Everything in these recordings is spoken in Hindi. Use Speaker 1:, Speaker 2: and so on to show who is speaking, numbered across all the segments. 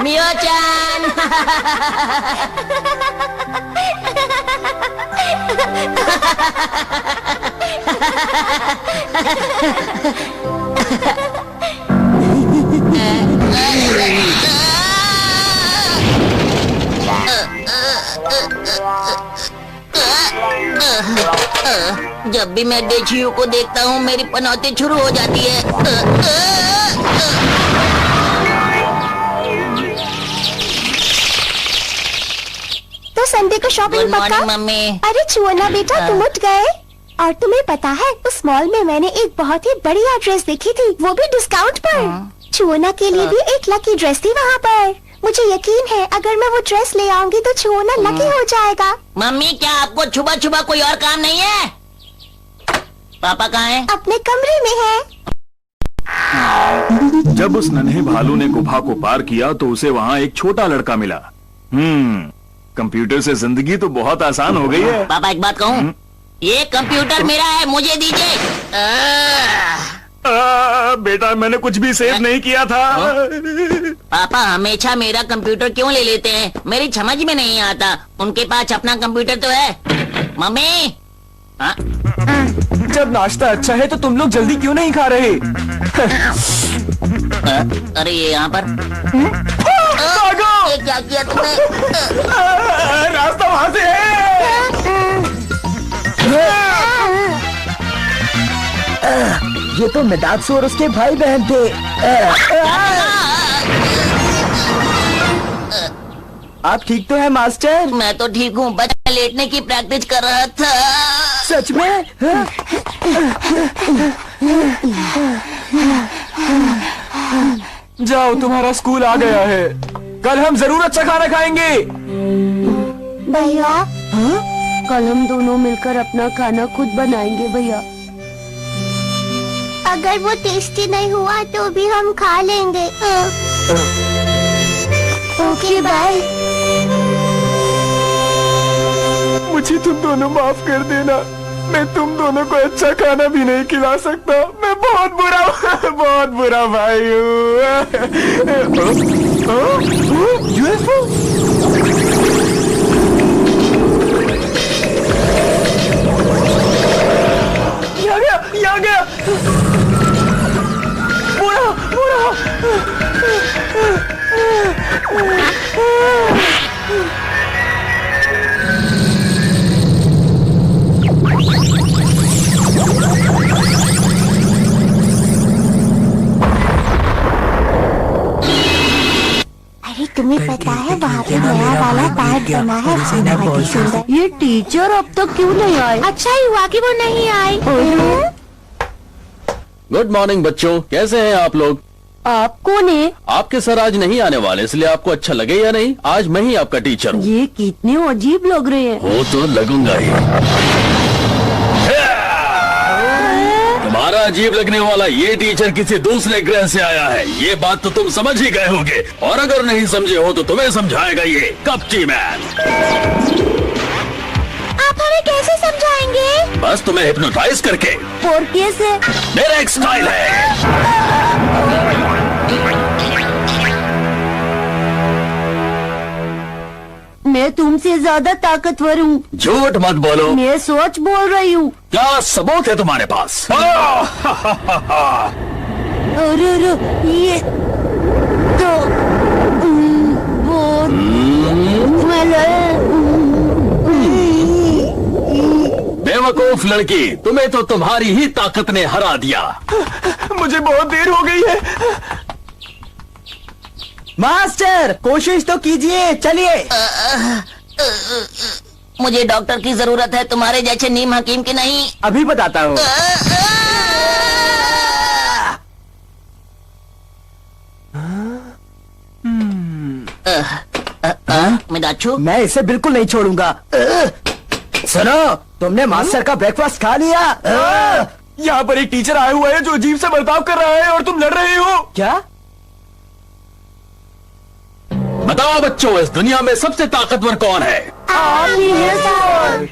Speaker 1: मियो-chan। जब भी मैं डेचियो को देखता हूँ मेरी पनौती शुरू हो जाती है।
Speaker 2: तो संडे को शॉपिंग पक्का?
Speaker 1: मम्मी।
Speaker 2: अरे चुअना बेटा, तुम उठ गए? और तुम्हें पता है उस मॉल में मैंने एक बहुत ही बढ़िया ड्रेस देखी थी, वो भी डिस्काउंट पर। चुअना के लिए भी एक लकी ड्रेस थी वहाँ पर। मुझे यकीन है अगर मैं वो ड्रेस ले आऊंगी तो चुअना लकी हो जाएगा।
Speaker 1: मम्मी, क्या आपको छुपा छुपा कोई और काम नहीं है? पापा कहाँ हैं?
Speaker 2: अपने कमरे में है।
Speaker 3: जब उस नन्हे भालू ने गुफा को पार किया तो उसे वहाँ एक छोटा लड़का मिला। कंप्यूटर से जिंदगी तो बहुत आसान हो गई है।
Speaker 1: पापा एक बात कहूँ, ये कंप्यूटर मेरा है, मुझे दीजिए।
Speaker 3: बेटा मैंने कुछ भी सेव नहीं किया था।
Speaker 1: पापा हमेशा मेरा कंप्यूटर क्यों ले लेते हैं? मेरी समझ में नहीं आता। उनके पास अपना कंप्यूटर तो है। मम्मी।
Speaker 4: जब नाश्ता अच्छा है तो तुम लोग जल्दी क्यों नहीं खा रहे?
Speaker 1: अरे ये यहाँ पर ये क्या किया तुमने?
Speaker 4: रास्ता वहाँ से है। ये तो मिदात्सु और उसके भाई बहन थे। आप ठीक तो है मास्टर?
Speaker 1: मैं तो ठीक हूँ, बस लेटने की प्रैक्टिस कर रहा था।
Speaker 4: सच में? जाओ, तुम्हारा स्कूल आ गया है। कल हम जरूर अच्छा खाना खाएंगे।
Speaker 2: भैया, कल हम दोनों मिलकर अपना खाना खुद बनाएंगे भैया। अगर वो टेस्टी नहीं हुआ तो भी हम खा लेंगे। Okay bye.
Speaker 4: मुझे तुम दोनों माफ कर देना। मैं तुम दोनों को अच्छा खाना भी नहीं खिला सकता। मैं बहुत बुरा भाई हूँ। यूएफओ? यहाँ गया। बुरा।
Speaker 2: अरे तुम्हें पता है वहाँ पे नया वाला पार्क बना है, बहुत ही सुंदर। ये टीचर अब तक क्यों नहीं आए? अच्छा ही हुआ कि वो नहीं आए।
Speaker 5: गुड मॉर्निंग बच्चों, कैसे हैं आप लोग?
Speaker 2: आप कौन है?
Speaker 5: आपके सर आज नहीं आने वाले, इसलिए आपको अच्छा लगे या नहीं, आज मैं ही आपका टीचर हूँ।
Speaker 2: ये कितने अजीब लग रहे हैं।
Speaker 5: वो तो लगूंगा ही। तुम्हारा अजीब लगने वाला ये टीचर किसी दूसरे ग्रह से आया है, ये बात तो तुम समझ ही गए होंगे। और अगर नहीं समझे हो तो तुम्हें समझाएगा ये कपची मैन।
Speaker 2: आप हमें कैसे समझाएंगे?
Speaker 5: बस तुम्हें हिप्नोटाइज करके।
Speaker 2: और कैसे?
Speaker 5: मेरा एक स्टाइल है।
Speaker 2: मैं तुमसे ज्यादा ताकतवर हूँ।
Speaker 5: झूठ मत बोलो।
Speaker 2: मैं सच बोल रही हूँ।
Speaker 5: क्या सबूत है तुम्हारे पास?
Speaker 2: अरे ये तो बहुत
Speaker 5: बेवकूफ लड़की, तुम्हें तो तुम्हारी ही ताकत ने हरा दिया।
Speaker 4: मुझे बहुत देर हो गई है। मास्टर, कोशिश तो कीजिए, चलिए।
Speaker 1: मुझे डॉक्टर की जरूरत है, तुम्हारे जैसे नीम हकीम की नहीं।
Speaker 4: अभी बताता हूँ।
Speaker 1: मिदाच्छु,
Speaker 4: मैं इसे बिल्कुल नहीं छोड़ूंगा। सुनो, तुमने मास्टर का ब्रेकफास्ट खा लिया? यहाँ पर एक टीचर आया हुआ है जो अजीब से बर्ताव कर रहा है और तुम लड़ रहे हो। क्या?
Speaker 5: बताओ बच्चों, इस दुनिया में सबसे ताकतवर कौन है?
Speaker 2: आप ही हैं सर।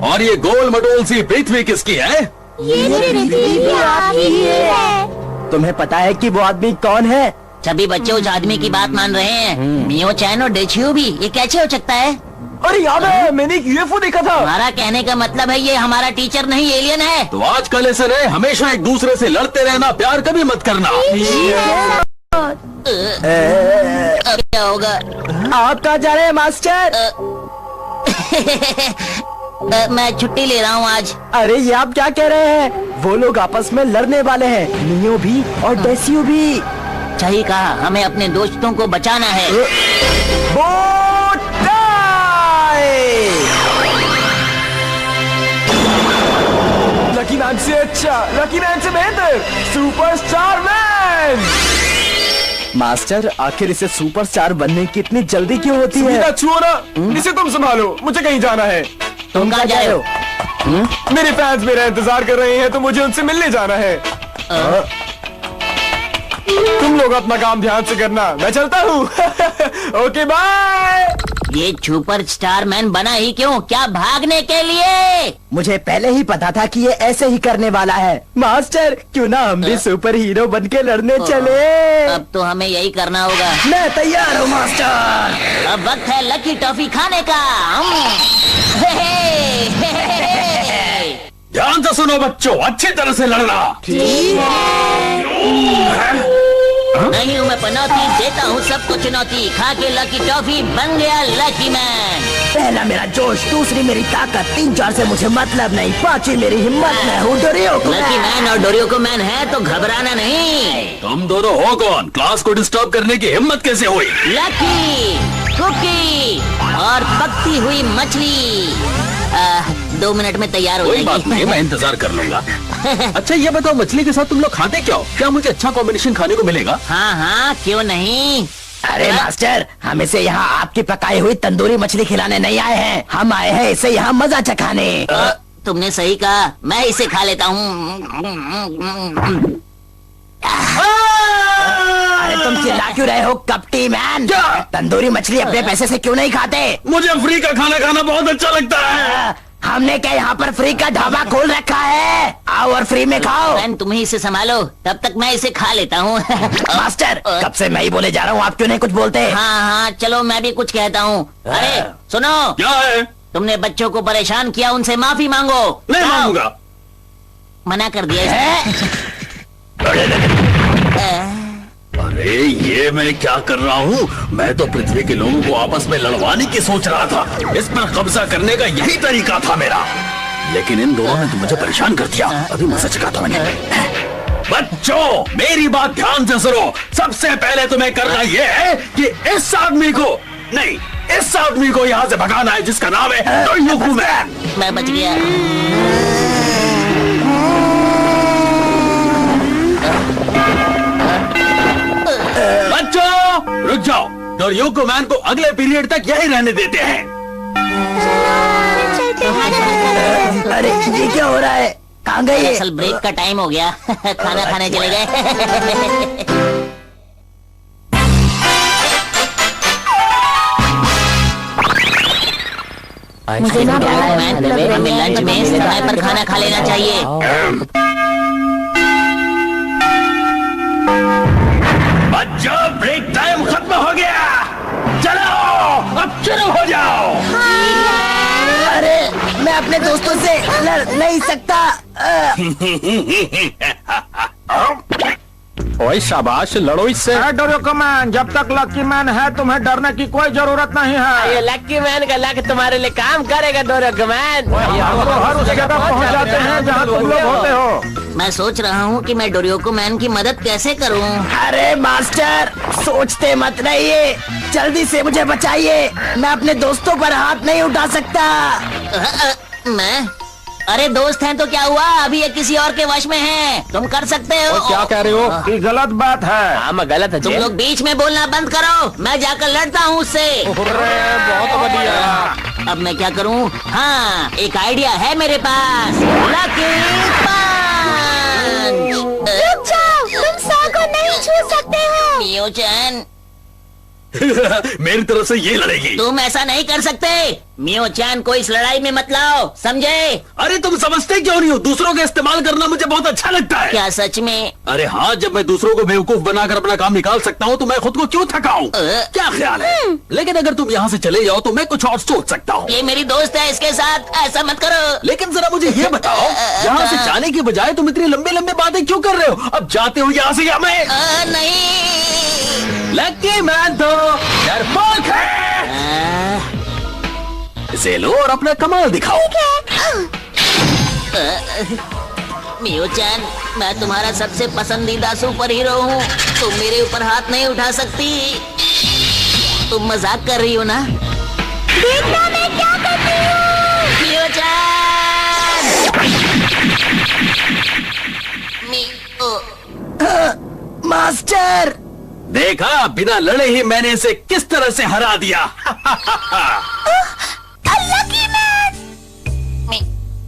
Speaker 5: और ये गोल मटोल सी पृथ्वी किसकी है?
Speaker 2: ये पृथ्वी आप ही है।
Speaker 4: तुम्हें पता है कि वो आदमी कौन है?
Speaker 1: सभी बच्चे उस आदमी की बात मान रहे हैं। मियो चैन और डेचियो भी। ये कैसे हो सकता है?
Speaker 4: अरे याद है, मैंने एक यूएफओ देखा था।
Speaker 1: हमारा कहने का मतलब है ये हमारा टीचर नहीं एलियन है।
Speaker 5: तो आज का लेसन है, हमेशा एक दूसरे से लड़ते रहना, प्यार कभी मत करना।
Speaker 1: अब क्या होगा?
Speaker 4: आप कहाँ जा रहे हैं मास्टर?
Speaker 1: मैं छुट्टी ले रहा हूँ आज।
Speaker 4: अरे ये आप क्या कह रहे हैं? वो लोग आपस में लड़ने वाले हैं, मियो भी और डेसियो भी।
Speaker 1: सही कहा, हमें अपने दोस्तों को बचाना है।
Speaker 4: Boat time! लकी मैन से अच्छा, लकी मैन से बेहतर, सुपरस्टार मैन! मास्टर, आखिर इसे सुपरस्टार बनने की इतनी जल्दी क्यों होती है? छुओ ना, इसे तुम संभालो, मुझे कहीं जाना है।
Speaker 1: तुम कहाँ जा रहे हो?
Speaker 4: मेरे फैंस मेरा इंतजार कर रहे हैं, तो मुझे उनसे मिलने जाना है। तुम लोग अपना काम ध्यान से करना, मैं चलता हूँ। Okay bye.
Speaker 1: ये सुपर स्टार मैन बना ही क्यों? क्या भागने के लिए?
Speaker 4: मुझे पहले ही पता था कि ये ऐसे ही करने वाला है। मास्टर, क्यों ना हम भी सुपर हीरो बन के लड़ने चले?
Speaker 1: अब तो हमें यही करना होगा।
Speaker 4: मैं तैयार हूँ मास्टर।
Speaker 1: अब वक्त है लकी टॉफी खाने का।
Speaker 5: ध्यान से सुनो बच्चों, अच्छी तरह से लड़ना।
Speaker 1: नहीं हूँ मैं पनौती, देता हूँ सबको चुनौती। खा के लकी टॉफी बन गया लकी मैन।
Speaker 4: पहला मेरा जोश, दूसरी मेरी ताकत, 3-4 से मुझे मतलब नहीं, 5वीं मेरी हिम्मत। मैं हूँ डोरियोको
Speaker 1: लकी मैन और डोरियोको मैन है तो घबराना नहीं।
Speaker 5: तुम दोनों हो कौन? क्लास को डिस्टर्ब करने की हिम्मत कैसे हुई?
Speaker 1: लकी, कुकी और पकती हुई मछली 2 मिनट में तैयार हो
Speaker 5: कोई बात नहीं,
Speaker 1: जाएगी।
Speaker 5: मैं इंतजार कर लूंगा। अच्छा ये बताओ, मछली के साथ तुम लोग खाते क्या हो? क्या मुझे अच्छा कॉम्बिनेशन खाने को मिलेगा?
Speaker 1: हाँ हाँ, क्यों नहीं।
Speaker 4: अरे मास्टर, हम इसे यहाँ आपकी पकाई हुई तंदूरी मछली खिलाने नहीं आए हैं, हम आए हैं इसे यहाँ मजा चखाने।
Speaker 1: तुमने सही कहा, मैं इसे खा लेता हूँ।
Speaker 4: अरे तुम चिल्ला क्यों रहे हो कपटी मैन? तंदूरी मछली अपने पैसे से क्यों नहीं खाते?
Speaker 5: मुझे फ्री का खाना खाना बहुत अच्छा लगता है।
Speaker 4: हमने क्या यहाँ पर फ्री का ढाबा खोल रखा है? आओ और फ्री में खाओ।
Speaker 1: मैन तुम ही इसे संभालो, तब तक मैं इसे खा लेता हूँ।
Speaker 4: मास्टर, कब से मैं ही बोले जा रहा हूँ, आप क्यों नहीं कुछ बोलते?
Speaker 1: हाँ हाँ, चलो मैं भी कुछ कहता हूँ। अरे सुनो,
Speaker 5: क्या है?
Speaker 1: तुमने बच्चों को परेशान किया, उनसे माफी मांगो।
Speaker 5: नहीं
Speaker 1: जाओ।
Speaker 5: मांगूंगा।
Speaker 1: मना कर दिया इसने।
Speaker 5: अरे ये मैं क्या कर रहा हूँ? मैं तो पृथ्वी के लोगों को आपस में लड़वाने की सोच रहा था। इस पर कब्जा करने का यही तरीका था मेरा, लेकिन इन दोनों ने तो मुझे परेशान कर दिया। अभी मजा चखाता मैंने। बच्चों, मेरी बात ध्यान से सुनो। सबसे पहले तुम्हें करना ये है कि इस आदमी को नहीं, इस आदमी को यहाँ से भगाना है जिसका नाम है डोरियोको मैन।
Speaker 1: मैं बच गया।
Speaker 5: बच्चों रुक जाओ, डोरियोको मैन को अगले पीरियड तक यही रहने देते हैं।
Speaker 4: अरे ये क्या हो रहा है? कहाँ गए?
Speaker 1: असल ब्रेक का टाइम हो गया। खाना खाने चले गए।
Speaker 2: मुझे ना
Speaker 1: हमें लंच में समय पर खाना खा लेना चाहिए।
Speaker 5: बच्चों, ब्रेक टाइम खत्म हो गया, चलो अब शुरू हो जाओ।
Speaker 4: अरे मैं अपने दोस्तों से लड़ नहीं सकता।
Speaker 3: ओए शाबाश, लड़ो इससे।
Speaker 6: डोरियोको मैन, जब तक लकी मैन है तुम्हें डरने की कोई जरूरत नहीं है।
Speaker 7: ये लकी मैन का लक तुम्हारे लिए काम करेगा डोरियोको मैन।
Speaker 6: हम तो हर उस जगह पहुंच जाते हैं जहाँ तुम लोग होते हो।
Speaker 1: मैं सोच रहा हूँ कि मैं डोरियोको मैन की मदद कैसे करूँ।
Speaker 4: अरे मास्टर, सोचते मत रहिए, जल्दी से मुझे बचाइए। मैं अपने दोस्तों पर हाथ नहीं उठा सकता।
Speaker 1: मैं? अरे दोस्त हैं तो क्या हुआ, अभी ये किसी और के वश में हैं। तुम कर सकते हो।
Speaker 6: क्या कह रहे हो? ये गलत बात है।
Speaker 7: हाँ मैं गलत है।
Speaker 1: तुम लोग बीच में बोलना बंद करो, मैं जाकर लड़ता हूँ उससे।
Speaker 6: बहुत बढ़िया।
Speaker 1: अब मैं क्या करूँ? हाँ, एक आइडिया है मेरे पास। लकी पंच।
Speaker 2: रुक जाओ, तुम 100 को नहीं छू सकते हो।
Speaker 1: मियो-चैन,
Speaker 5: मेरी तरफ से ये लड़ेगी।
Speaker 1: तुम ऐसा नहीं कर सकते। मियो चैन को इस लड़ाई में मत लाओ, समझे?
Speaker 5: अरे तुम समझते क्यों नहीं हो? दूसरों का इस्तेमाल करना मुझे बहुत अच्छा लगता है।
Speaker 1: क्या सच में?
Speaker 5: अरे हाँ, जब मैं दूसरों को बेवकूफ बनाकर अपना काम निकाल सकता हूँ तो मैं खुद को क्यों थकाऊं? क्या ख्याल है? लेकिन अगर तुम यहाँ से चले जाओ तो मैं कुछ और सोच सकता हूँ।
Speaker 1: ये मेरी दोस्त है, इसके साथ ऐसा मत करो।
Speaker 5: लेकिन जरा मुझे ये बताओ, यहाँ से जाने की बजाय तुम इतनी लंबी लंबी बातें क्यों कर रहे हो? अब जाते हो यहाँ से या मैं?
Speaker 1: नहीं।
Speaker 5: लकी मैन तो डरपोक है। इसे लो और अपना कमाल दिखाओ।
Speaker 1: मियो चैन, मैं तुम्हारा सबसे पसंदीदा सुपर हीरो हूँ। तुम मेरे ऊपर हाथ नहीं उठा सकती। तुम मजाक कर रही हो ना?
Speaker 2: देखना मैं क्या करती हूँ।
Speaker 1: मियो चैन!
Speaker 7: मास्टर,
Speaker 5: देखा, बिना लड़े ही मैंने इसे किस तरह से हरा दिया।
Speaker 2: लकी मैन,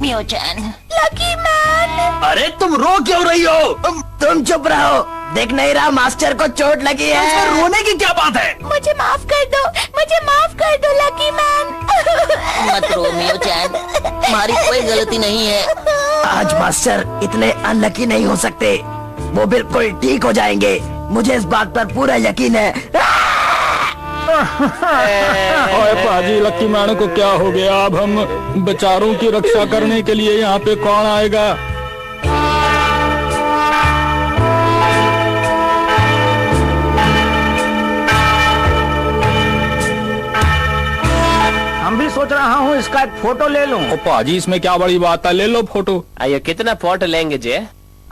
Speaker 1: मियो चैन,
Speaker 2: लकी मैन।
Speaker 5: अरे तुम रो क्यों रही हो?
Speaker 7: तुम चुप रहो। देख नहीं रहा मास्टर को चोट लगी
Speaker 5: इसमें
Speaker 7: है।
Speaker 5: रोने की क्या बात है?
Speaker 2: मुझे माफ कर दो, मुझे माफ कर दो लकी मैन।
Speaker 1: मत रो मियो चैन, तुम्हारी कोई गलती नहीं है।
Speaker 7: आज मास्टर इतने अनलकी नहीं हो सकते। वो बिल्कुल ठीक हो जाएंगे, मुझे इस बात पर पूरा यकीन है।
Speaker 4: ओए पाजी, लकी मैन को क्या हो गया? अब हम बेचारों की रक्षा करने के लिए यहाँ पे कौन आएगा?
Speaker 6: हम भी सोच रहा हूँ इसका एक फोटो ले लूं।
Speaker 4: ओ पाजी, इसमें क्या बड़ी बात है? ले लो फोटो।
Speaker 7: आइए, कितना फोटो लेंगे जी?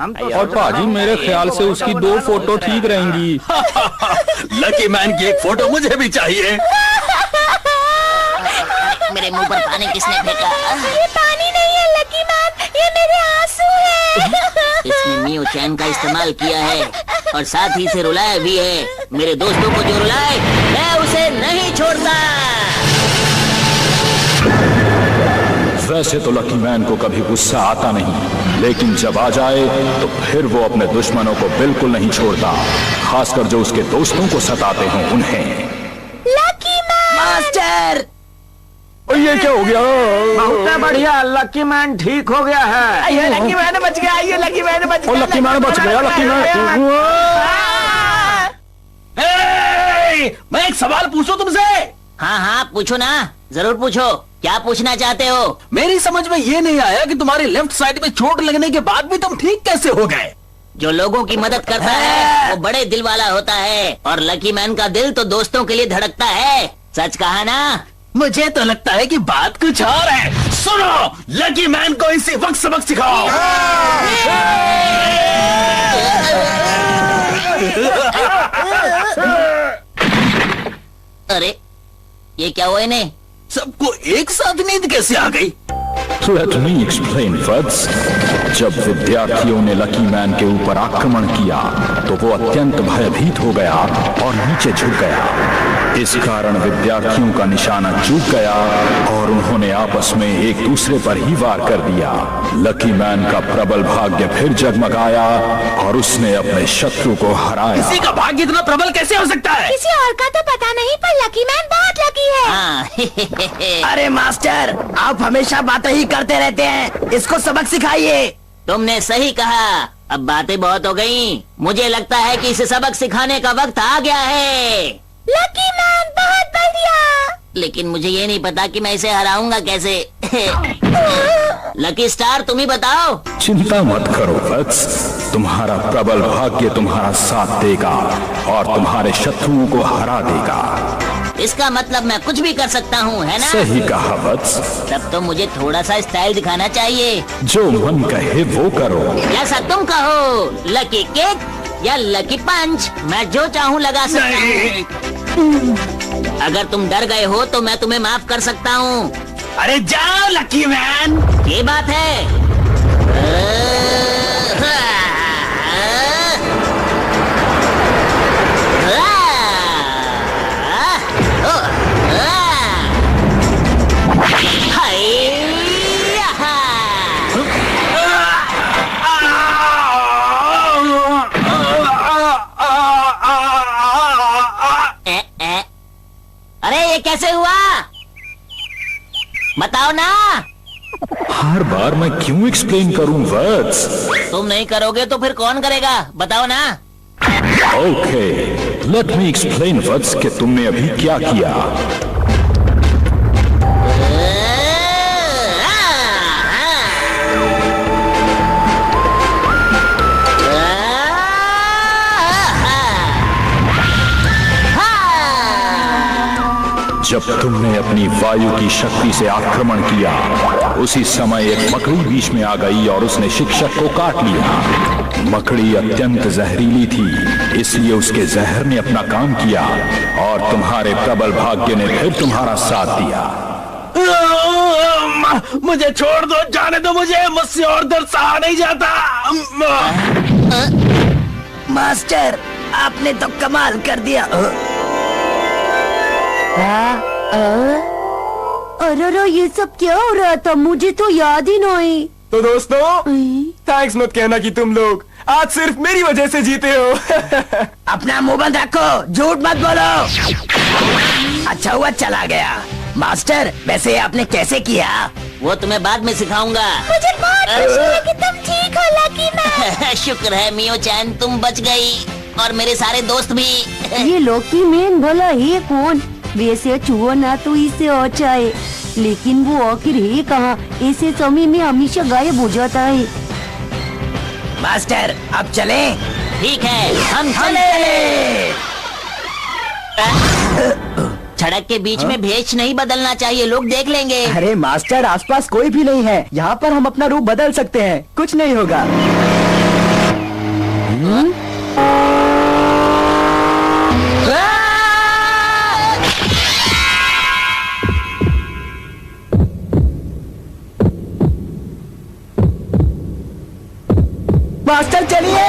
Speaker 6: हम तो
Speaker 4: और पाजी, मेरे ख्याल से उसकी 2 फोटो ठीक रहेंगी।
Speaker 5: लकी मैन की एक फोटो मुझे भी चाहिए।
Speaker 1: मेरे मुंह पर पानी किसने फेंका?
Speaker 2: ये पानी नहीं है लकी मैन, ये मेरे आंसू है।
Speaker 1: इसने मियो चैन का इस्तेमाल किया है और साथ ही से रुलाया भी है। मेरे दोस्तों को जो रुलाए, मैं उसे नहीं छोड़ता।
Speaker 3: वैसे तो लकी मैन को कभी गुस्सा आता नहीं, लेकिन जब आ जाए तो फिर वो अपने दुश्मनों को बिल्कुल नहीं छोड़ता, खासकर जो उसके दोस्तों को सताते हों उन्हें।
Speaker 2: लकी मैन,
Speaker 7: मास्टर,
Speaker 4: ये क्या हो गया?
Speaker 6: बहुत बढ़िया, लकी मैन ठीक हो गया है।
Speaker 7: आइए लकी मैन बच गया। आइए लकी मैन बच
Speaker 4: ओ
Speaker 7: गया।
Speaker 4: लकी मैन बच गया, लकी मैन।
Speaker 5: मैं एक सवाल पूछूं तुमसे?
Speaker 1: हाँ हाँ, पूछो ना, जरूर पूछो। क्या पूछना चाहते हो?
Speaker 5: मेरी समझ में ये नहीं आया कि तुम्हारी लेफ्ट साइड में चोट लगने के बाद भी तुम ठीक कैसे हो गए?
Speaker 1: जो लोगों की मदद करता है वो बड़े दिल वाला होता है, और लकी मैन का दिल तो दोस्तों के लिए धड़कता है। सच कहा ना?
Speaker 5: मुझे तो लगता है कि बात कुछ और है। सुनो, लकी मैन को इसी वक्त सबक सिखाओ।
Speaker 1: अरे ये क्या हुआ इन्हें?
Speaker 5: सबको एक साथ नींद कैसे आ गई?
Speaker 3: Let me explain, Fudds. जब विद्यार्थियों ने लकी मैन के ऊपर आक्रमण किया तो वो अत्यंत भयभीत हो गया और नीचे झुक गया। इस कारण विद्यार्थियों का निशाना चूक गया और उन्होंने आपस में एक दूसरे पर ही वार कर दिया। लकी मैन का प्रबल भाग्य फिर जगमगाया और उसने अपने शत्रु को हराया।
Speaker 5: किसी का भाग्य इतना प्रबल कैसे हो सकता है?
Speaker 2: किसी और का तो पता नहीं, पर लकी मैन बहुत लकी है।
Speaker 1: हाँ।
Speaker 7: अरे मास्टर, आप हमेशा बातें ही करते रहते हैं, इसको सबक सिखाइए।
Speaker 1: तुमने सही कहा, अब बातें बहुत हो गई। मुझे लगता है कि इसे सबक सिखाने का वक्त आ गया है।
Speaker 2: लकी मैन बहुत बढ़िया।
Speaker 1: लेकिन मुझे ये नहीं पता कि मैं इसे हराऊंगा कैसे। लकी स्टार, तुम ही बताओ।
Speaker 3: चिंता मत करो वत्स, तुम्हारा प्रबल भाग्य तुम्हारा साथ देगा और तुम्हारे शत्रुओं को हरा देगा।
Speaker 1: इसका मतलब मैं कुछ भी कर सकता हूँ, है ना?
Speaker 3: सही कहा वत्स।
Speaker 1: तब तो मुझे थोड़ा सा स्टाइल दिखाना चाहिए।
Speaker 3: जो मन कहे वो करो।
Speaker 1: जैसा तुम कहो, लकी किक या लकी पंच, मैं जो चाहूँ लगा सकता हूँ। अगर तुम डर गए हो तो मैं तुम्हें माफ कर सकता हूँ।
Speaker 5: अरे जाओ लकी मैन।
Speaker 1: ये बात है। ये कैसे हुआ? बताओ ना।
Speaker 3: हर बार मैं क्यों एक्सप्लेन करूं वत्स?
Speaker 1: तुम नहीं करोगे तो फिर कौन करेगा? बताओ ना।
Speaker 3: ओके, लेट मी एक्सप्लेन वत्स कि तुमने अभी क्या किया। जब तुमने अपनी वायु की शक्ति से आक्रमण किया, उसी समय एक मकड़ी बीच में आ गई और उसने शिक्षक को काट लिया। मकड़ी अत्यंत जहरीली थी, इसलिए उसके जहर ने अपना काम किया और तुम्हारे प्रबल भाग्य ने फिर तुम्हारा साथ दिया।
Speaker 5: मुझे छोड़ दो, जाने दो मुझे, मुझसे और दर्द सहा नहीं जाता।
Speaker 7: मास्टर, आपने तो कमाल कर दिया।
Speaker 2: अरे ये सब क्या हो रहा था? मुझे तो याद ही नहीं।
Speaker 4: तो दोस्तों, थैंक्स मत कहना कि तुम लोग आज सिर्फ मेरी वजह से जीते हो।
Speaker 7: अपना मुंह बंद रखो, झूठ मत बोलो। अच्छा हुआ चला गया। मास्टर, वैसे आपने कैसे किया?
Speaker 1: वो तुम्हें बाद में सिखाऊंगा।
Speaker 2: मुझे बहुत खुशी है कि तुम ठीक हो लकी मैन।
Speaker 1: शुक्र है मियो चैन, तुम बच गई और मेरे सारे दोस्त भी।
Speaker 2: ये लकी मैन भला है कौन? वैसे छुओ ना तो इसे हो जाए, लेकिन वो आखिर है कहाँ? ऐसे समय में हमेशा गायब हो जाता है।
Speaker 7: मास्टर, अब चलें?
Speaker 1: ठीक है, हम चले। सड़क के बीच में भेष नहीं बदलना चाहिए, लोग देख लेंगे।
Speaker 6: अरे मास्टर, आसपास कोई भी नहीं है, यहाँ पर हम अपना रूप बदल सकते हैं, कुछ नहीं होगा। मास्टर चलिए।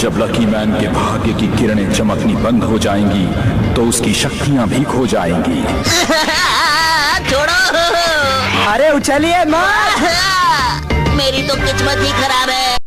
Speaker 3: जब लकी मैन के भाग्य की किरणें चमकनी बंद हो जाएंगी तो उसकी शक्तियां भी खो जाएंगी।
Speaker 1: छोड़ो।
Speaker 6: अरे उछलिए मत।
Speaker 1: मेरी तो किस्मत ही खराब है।